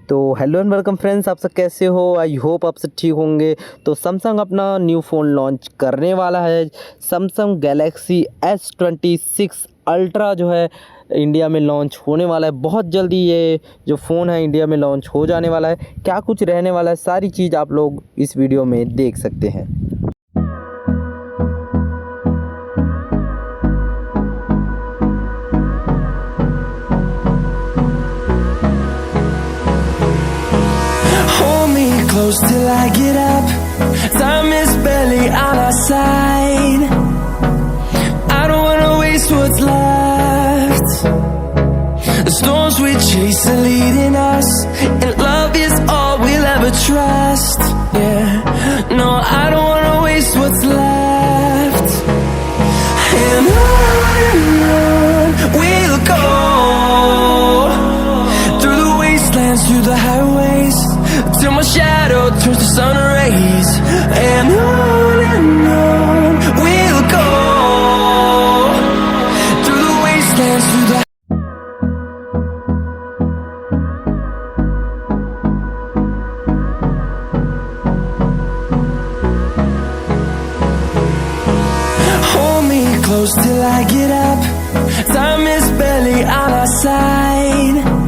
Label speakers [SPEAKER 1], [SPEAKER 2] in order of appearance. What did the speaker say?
[SPEAKER 1] तो hello and welcome friends, आप सब कैसे हो? आई होप आप सब ठीक होंगे। तो सैमसंग अपना न्यू फ़ोन लॉन्च करने वाला है। सैमसंग गैलेक्सी S26 अल्ट्रा जो है इंडिया में लॉन्च होने वाला है। बहुत जल्दी ये जो फ़ोन है इंडिया में लॉन्च हो जाने वाला है। क्या कुछ रहने वाला है, सारी चीज़ आप लोग इस वीडियो में देख सकते हैं।
[SPEAKER 2] Hold me close till I get up. Time is barely on our side. I don't wanna waste what's left. The storms we chase are leading us, and love is all we'll ever trust. Yeah, no, I don't wanna waste what's left. And on we'll go, through the wastelands, through the highways, till my shadow turns to sun rays. And on we'll go, through the wastelands, through the hold me close till I get up. Time is barely on our side.